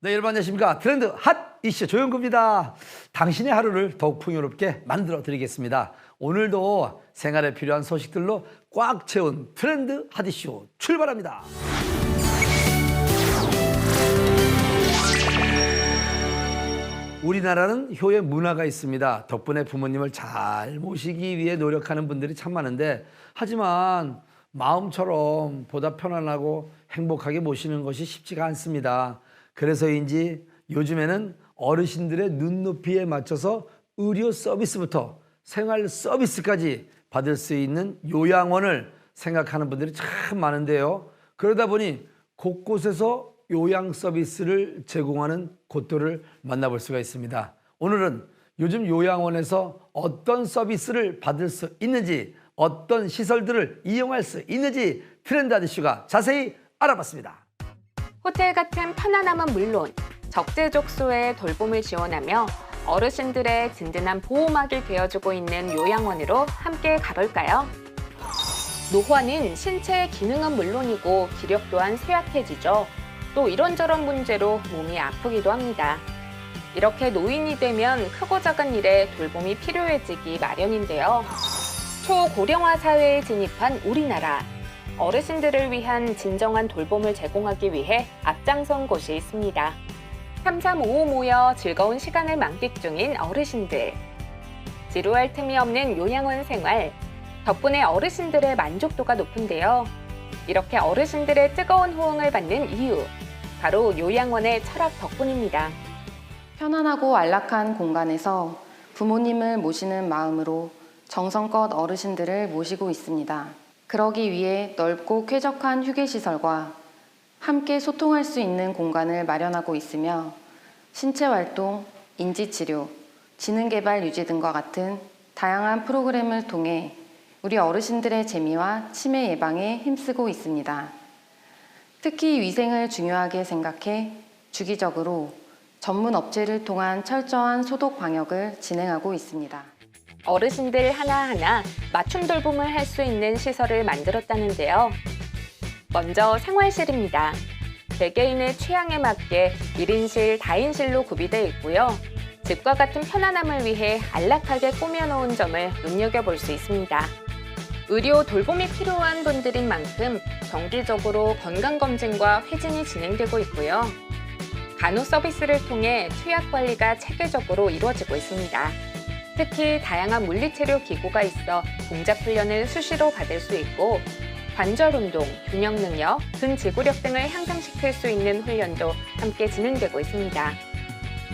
네, 여러분 안녕하십니까. 트렌드 핫 이슈 조영구입니다. 당신의 하루를 더욱 풍요롭게 만들어 드리겠습니다. 오늘도 생활에 필요한 소식들로 꽉 채운 트렌드 핫 이슈 출발합니다. 우리나라는 효의 문화가 있습니다. 덕분에 부모님을 잘 모시기 위해 노력하는 분들이 참 많은데, 하지만 마음처럼 보다 편안하고 행복하게 모시는 것이 쉽지가 않습니다. 그래서인지 요즘에는 어르신들의 눈높이에 맞춰서 의료 서비스부터 생활 서비스까지 받을 수 있는 요양원을 생각하는 분들이 참 많은데요. 그러다 보니 곳곳에서 요양 서비스를 제공하는 곳들을 만나볼 수가 있습니다. 오늘은 요즘 요양원에서 어떤 서비스를 받을 수 있는지, 어떤 시설들을 이용할 수 있는지 트렌드 이슈가 자세히 알아봤습니다. 호텔 같은 편안함은 물론 적재적소에 돌봄을 지원하며 어르신들의 든든한 보호막이 되어주고 있는 요양원으로 함께 가볼까요? 노화는 신체의 기능은 물론이고 기력 또한 쇠약해지죠. 또 이런저런 문제로 몸이 아프기도 합니다. 이렇게 노인이 되면 크고 작은 일에 돌봄이 필요해지기 마련인데요. 초고령화 사회에 진입한 우리나라. 어르신들을 위한 진정한 돌봄을 제공하기 위해 앞장선 곳이 있습니다. 3355 모여 즐거운 시간을 만끽 중인 어르신들. 지루할 틈이 없는 요양원 생활. 덕분에 어르신들의 만족도가 높은데요. 이렇게 어르신들의 뜨거운 호응을 받는 이유. 바로 요양원의 철학 덕분입니다. 편안하고 안락한 공간에서 부모님을 모시는 마음으로 정성껏 어르신들을 모시고 있습니다. 그러기 위해 넓고 쾌적한 휴게시설과 함께 소통할 수 있는 공간을 마련하고 있으며 신체활동, 인지치료, 지능개발 유지 등과 같은 다양한 프로그램을 통해 우리 어르신들의 재미와 치매 예방에 힘쓰고 있습니다. 특히 위생을 중요하게 생각해 주기적으로 전문 업체를 통한 철저한 소독 방역을 진행하고 있습니다. 어르신들 하나하나 맞춤 돌봄을 할 수 있는 시설을 만들었다는데요. 먼저 생활실입니다. 개개인의 취향에 맞게 1인실, 다인실로 구비되어 있고요. 집과 같은 편안함을 위해 안락하게 꾸며놓은 점을 눈여겨볼 수 있습니다. 의료 돌봄이 필요한 분들인 만큼 정기적으로 건강검진과 회진이 진행되고 있고요. 간호 서비스를 통해 투약 관리가 체계적으로 이루어지고 있습니다. 특히 다양한 물리치료 기구가 있어 동작 훈련을 수시로 받을 수 있고 관절 운동, 균형 능력, 근지구력 등을 향상시킬 수 있는 훈련도 함께 진행되고 있습니다.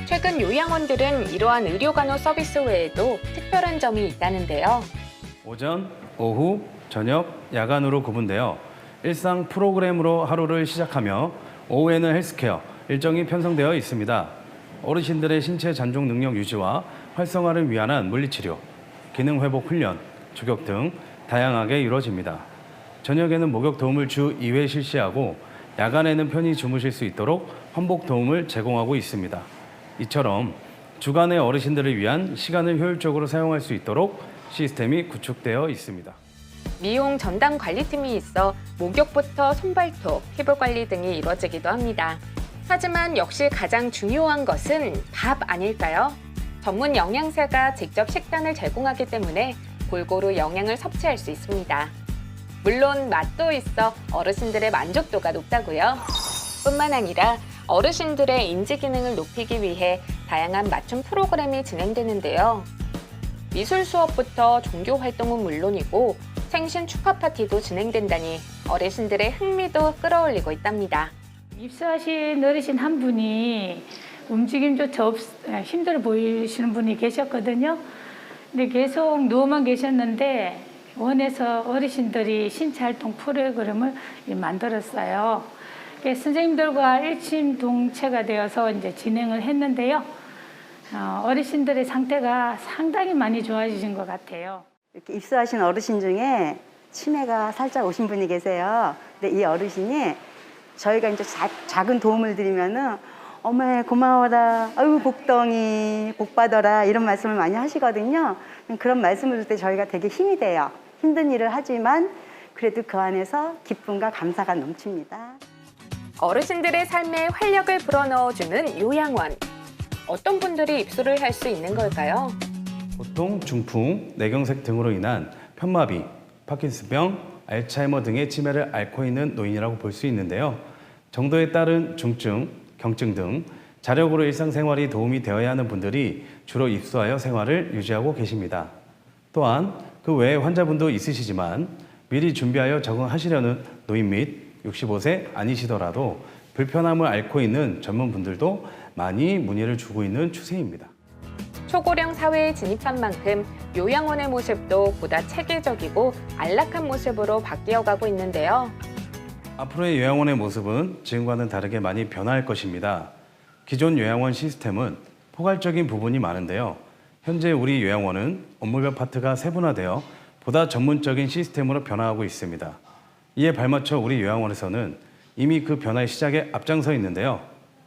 최근 요양원들은 이러한 의료간호 서비스 외에도 특별한 점이 있다는데요. 오전, 오후, 저녁, 야간으로 구분되어 일상 프로그램으로 하루를 시작하며 오후에는 헬스케어 일정이 편성되어 있습니다. 어르신들의 신체 잔존 능력 유지와 활성화를 위한 물리치료, 기능회복 훈련, 조격 등 다양하게 이루어집니다. 저녁에는 목욕 도움을 주 2회 실시하고 야간에는 편히 주무실 수 있도록 환복 도움을 제공하고 있습니다. 이처럼 주간의 어르신들을 위한 시간을 효율적으로 사용할 수 있도록 시스템이 구축되어 있습니다. 미용 전담 관리팀이 있어 목욕부터 손발톱, 피부 관리 등이 이루어지기도 합니다. 하지만 역시 가장 중요한 것은 밥 아닐까요? 전문 영양사가 직접 식단을 제공하기 때문에 골고루 영양을 섭취할 수 있습니다. 물론 맛도 있어 어르신들의 만족도가 높다고요. 뿐만 아니라 어르신들의 인지 기능을 높이기 위해 다양한 맞춤 프로그램이 진행되는데요. 미술 수업부터 종교 활동은 물론이고 생신 축하 파티도 진행된다니 어르신들의 흥미도 끌어올리고 있답니다. 입수하신 어르신 한 분이 움직임조차 힘들어 보이시는 분이 계셨거든요. 근데 계속 누워만 계셨는데 원에서 어르신들이 신체활동 프로그램을 만들었어요. 선생님들과 일심동체가 되어서 이제 진행을 했는데요. 어르신들의 상태가 상당히 많이 좋아지신 것 같아요. 이렇게 입수하신 어르신 중에 치매가 살짝 오신 분이 계세요. 근데 이 어르신이 저희가 이제 작은 도움을 드리면은 어머 고마워라, 아유 복덩이, 복 받아라 이런 말씀을 많이 하시거든요. 그런 말씀을 들 때 저희가 되게 힘이 돼요. 힘든 일을 하지만 그래도 그 안에서 기쁨과 감사가 넘칩니다. 어르신들의 삶에 활력을 불어넣어주는 요양원. 어떤 분들이 입소를 할 수 있는 걸까요? 보통 중풍, 뇌경색 등으로 인한 편마비, 파킨슨병, 알츠하이머 등의 치매를 앓고 있는 노인이라고 볼 수 있는데요. 정도에 따른 중증, 경증 등 자력으로 일상생활이 도움이 되어야 하는 분들이 주로 입소하여 생활을 유지하고 계십니다. 또한 그 외에 환자분도 있으시지만 미리 준비하여 적응하시려는 노인 및 65세 아니시더라도 불편함을 앓고 있는 젊은 분들도 많이 문의를 주고 있는 추세입니다. 초고령 사회에 진입한 만큼 요양원의 모습도 보다 체계적이고 안락한 모습으로 바뀌어가고 있는데요. 앞으로의 요양원의 모습은 지금과는 다르게 많이 변화할 것입니다. 기존 요양원 시스템은 포괄적인 부분이 많은데요. 현재 우리 요양원은 업무별 파트가 세분화되어 보다 전문적인 시스템으로 변화하고 있습니다. 이에 발맞춰 우리 요양원에서는 이미 그 변화의 시작에 앞장서 있는데요.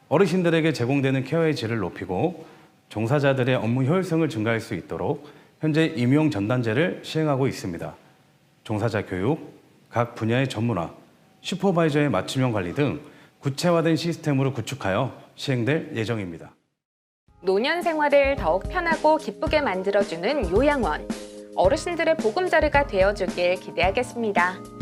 어르신들에게 제공되는 케어의 질을 높이고 종사자들의 업무 효율성을 증가할 수 있도록 현재 임용 전단제를 시행하고 있습니다. 종사자 교육, 각 분야의 전문화, 슈퍼바이저의 맞춤형 관리 등 구체화된 시스템으로 구축하여 시행될 예정입니다. 노년 생활을 더욱 편하고 기쁘게 만들어주는 요양원. 어르신들의 보금자리가 되어주길 기대하겠습니다.